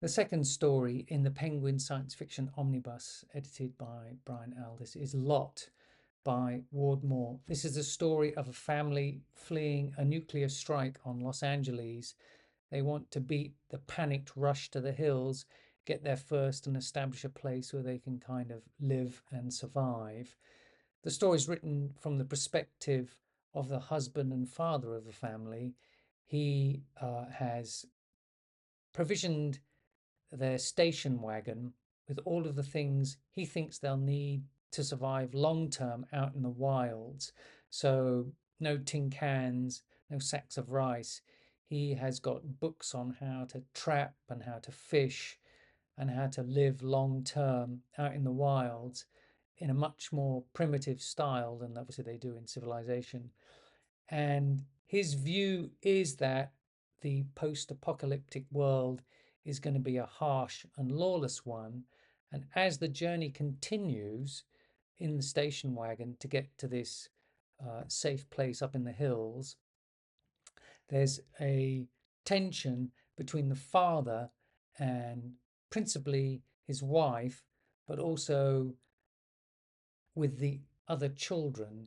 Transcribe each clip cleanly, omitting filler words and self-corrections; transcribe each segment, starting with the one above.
The second story in the Penguin science fiction omnibus, edited by Brian Aldiss, is Lot by Ward Moore. This is a story of a family fleeing a nuclear strike on Los Angeles. They want to beat the panicked rush to the hills, get there first, and establish a place where they can kind of live and survive. The story is written from the perspective of the husband and father of the family. He has provisioned their station wagon with all of the things he thinks they'll need to survive long term out in the wilds. So, no tin cans, no sacks of rice. He has got books on how to trap and how to fish and how to live long term out in the wilds in a much more primitive style than obviously they do in civilization. And his view is that the post apocalyptic world is going to be a harsh and lawless one. And as the journey continues in the station wagon to get to this safe place up in the hills, there's a tension between the father and principally his wife, but also with the other children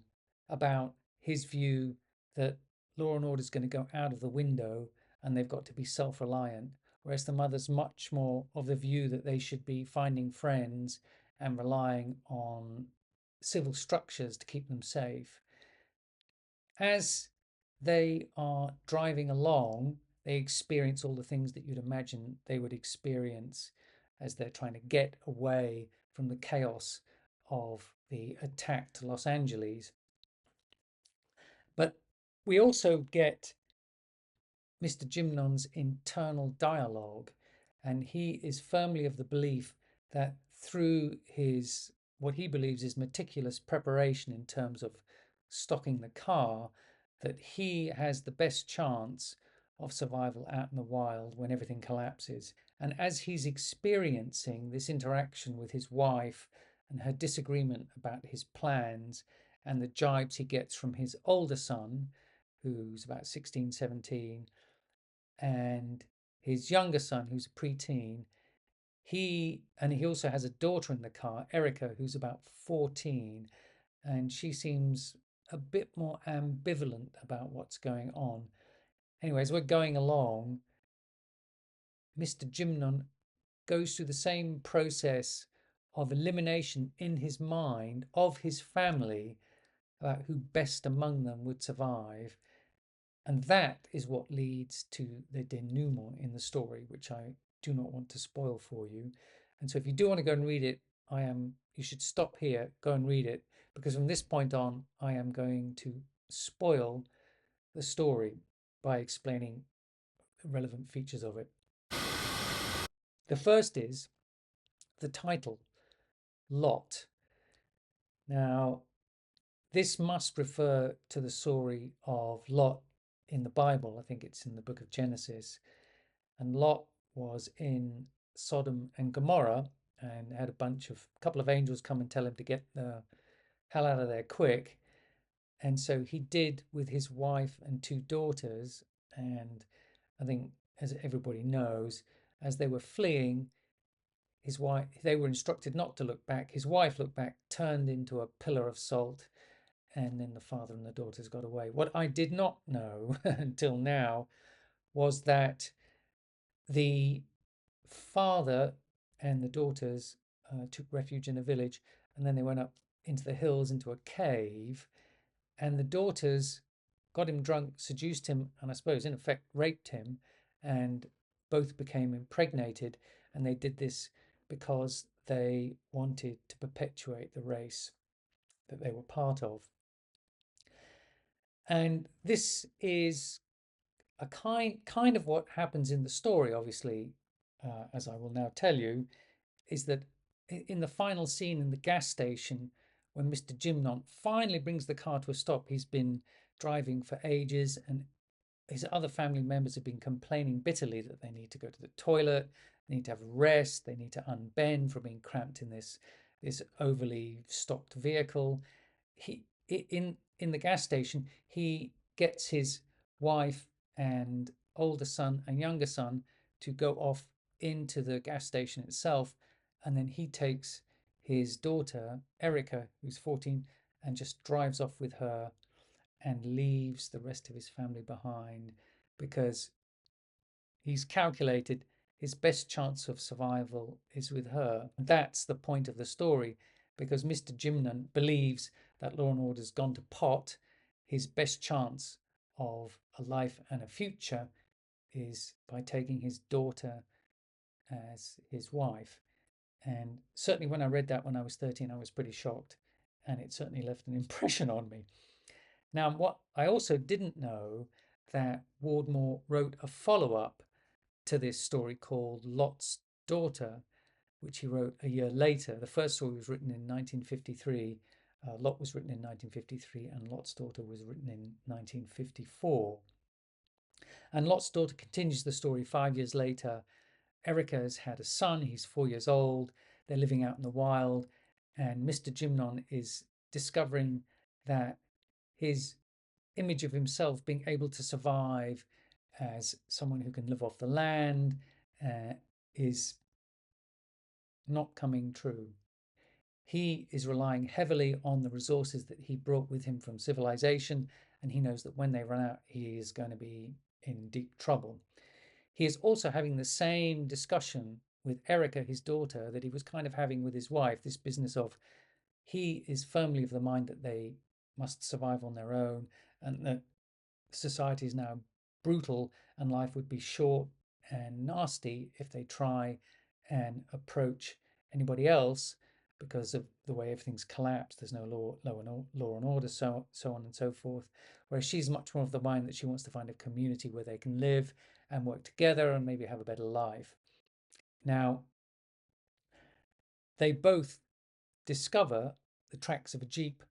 about his view that law and order is going to go out of the window and they've got to be self-reliant, whereas the mother's much more of the view that they should be finding friends and relying on civil structures to keep them safe. As they are driving along, they experience all the things that you'd imagine they would experience as they're trying to get away from the chaos of the attack to Los Angeles. But we also get Mr. Gymnon's internal dialogue, and he is firmly of the belief that through his what he believes is meticulous preparation in terms of stocking the car, that he has the best chance of survival out in the wild when everything collapses. And as he's experiencing this interaction with his wife and her disagreement about his plans and the jibes he gets from his older son, who's about 16, 17, and his younger son, who's a preteen, he also has a daughter in the car, Erica, who's about 14, and she seems a bit more ambivalent about what's going on. Anyway, as we're going along, Mr. Gymnon goes through the same process of elimination in his mind of his family about who best among them would survive. And that is what leads to the denouement in the story, which I do not want to spoil for you. And so if you do want to go and read it, you should stop here, go and read it, because from this point on, I am going to spoil the story by explaining relevant features of it. The first is the title, Lot. Now, this must refer to the story of Lot in the Bible. I think it's in the book of Genesis. And Lot was in Sodom and Gomorrah and had a couple of angels come and tell him to get the hell out of there quick. And so he did with his wife and two daughters. And I think, as everybody knows, as they were fleeing, they were instructed not to look back. His wife looked back, turned into a pillar of salt, and then the father and the daughters got away. What I did not know until now was that the father and the daughters took refuge in a village, and then they went up into the hills into a cave, and the daughters got him drunk, seduced him, and I suppose in effect raped him, and both became impregnated. And they did this because they wanted to perpetuate the race that they were part of. And this is a kind of what happens in the story, obviously, as I will now tell you, is that in the final scene in the gas station, when Mr. Gymnon finally brings the car to a stop, he's been driving for ages, and his other family members have been complaining bitterly that they need to go to the toilet, they need to have rest, they need to unbend from being cramped in this overly stocked vehicle. In the gas station, he gets his wife and older son and younger son to go off into the gas station itself, and then he takes his daughter, Erica, who's 14, and just drives off with her and leaves the rest of his family behind because he's calculated his best chance of survival is with her. That's the point of the story, because Mr. Jimnon believes that law and order's gone to pot. His best chance of a life and a future is by taking his daughter as his wife. And certainly when I read that when I was 13, I was pretty shocked, and it certainly left an impression on me. Now, what I also didn't know, that Wardmore wrote a follow-up to this story called Lot's Daughter, which he wrote a year later. The first story was written in 1953. Lot was written in 1953, and Lot's Daughter was written in 1954. And Lot's Daughter continues the story 5 years later. Erica has had a son. He's 4 years old. They're living out in the wild. And Mr. Jimnon is discovering that his image of himself being able to survive as someone who can live off the land is not coming true. He is relying heavily on the resources that he brought with him from civilization, and he knows that when they run out, he is going to be in deep trouble. He is also having the same discussion with Erica, his daughter, that he was kind of having with his wife, this business of he is firmly of the mind that they must survive on their own, and that society is now brutal and life would be short and nasty if they try and approach anybody else because of the way everything's collapsed. There's no law and order, so on and so forth. Whereas she's much more of the mind that she wants to find a community where they can live and work together and maybe have a better life. Now, they both discover the tracks of a jeep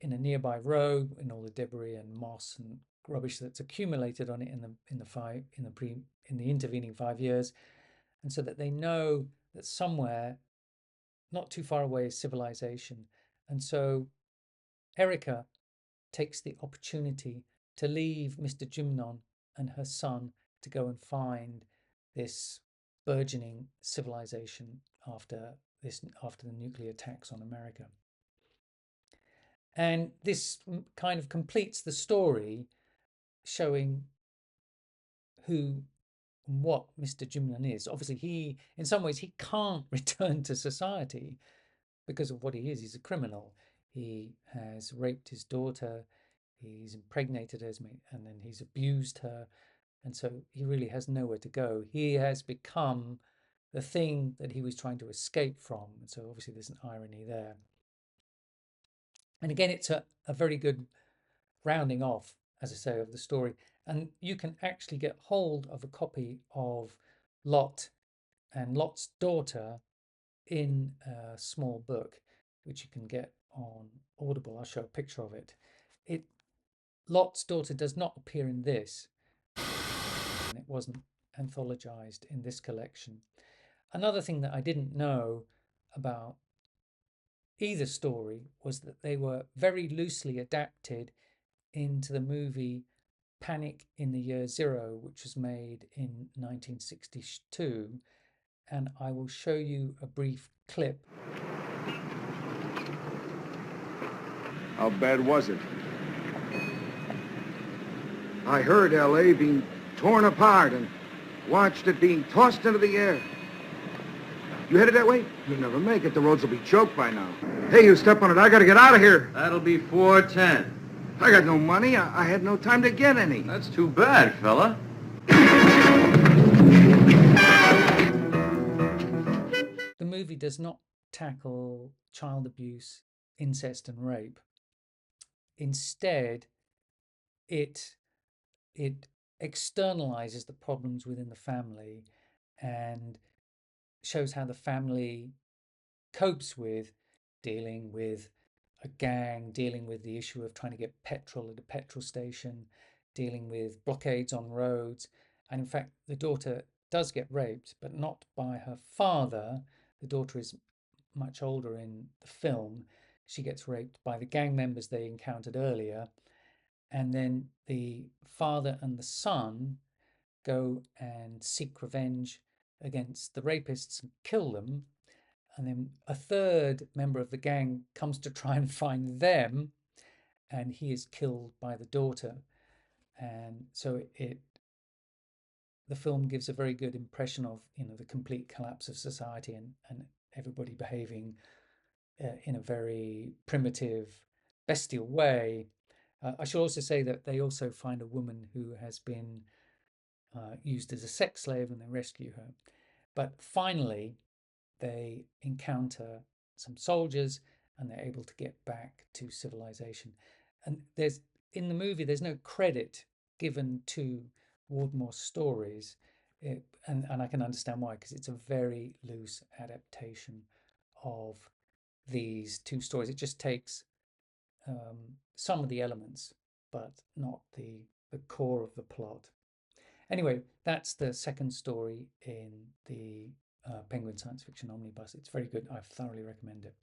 in a nearby road, in all the debris and moss and rubbish that's accumulated on it in the intervening 5 years, and so that they know that somewhere not too far away is civilization. And so Erica takes the opportunity to leave Mr. Jimnon and her son to go and find this burgeoning civilization after the nuclear attacks on America. And this kind of completes the story, showing who and what Mr. Jimnon is. Obviously, in some ways, he can't return to society because of what he is. He's a criminal. He has raped his daughter, he's impregnated her, and then he's abused her. And so he really has nowhere to go. He has become the thing that he was trying to escape from. And so obviously there's an irony there. And again, it's a very good rounding off, as I say, of the story. And you can actually get hold of a copy of Lot and Lot's Daughter in a small book, which you can get on Audible. I'll show a picture of it. Lot's Daughter does not appear in this, and it wasn't anthologized in this collection. Another thing that I didn't know about either story was that they were very loosely adapted into the movie Panic in the Year Zero, which was made in 1962. And I will show you a brief clip. How bad was it? I heard L.A. being torn apart and watched it being tossed into the air. You headed that way? You'll never make it. The roads will be choked by now. Hey, you step on it. I gotta get out of here. That'll be 410. I got no money. I had no time to get any. That's too bad, fella. The movie does not tackle child abuse, incest, and rape. Instead, it externalizes the problems within the family and shows how the family copes with dealing with a gang, dealing with the issue of trying to get petrol at a petrol station, dealing with blockades on roads. And in fact, the daughter does get raped, but not by her father. The daughter is much older in the film. She gets raped by the gang members they encountered earlier. And then the father and the son go and seek revenge against the rapists and kill them. And then a third member of the gang comes to try and find them, and he is killed by the daughter. And so the film gives a very good impression of, the complete collapse of society, and everybody behaving in a very primitive, bestial way. I should also say that they also find a woman who has been used as a sex slave, and they rescue her. But finally, they encounter some soldiers, and they're able to get back to civilization. And in the movie, there's no credit given to Wardmore's stories, and I can understand why, because it's a very loose adaptation of these two stories. It just takes some of the elements, but not the core of the plot. Anyway, that's the second story in the Penguin Science Fiction Omnibus. It's very good. I thoroughly recommend it.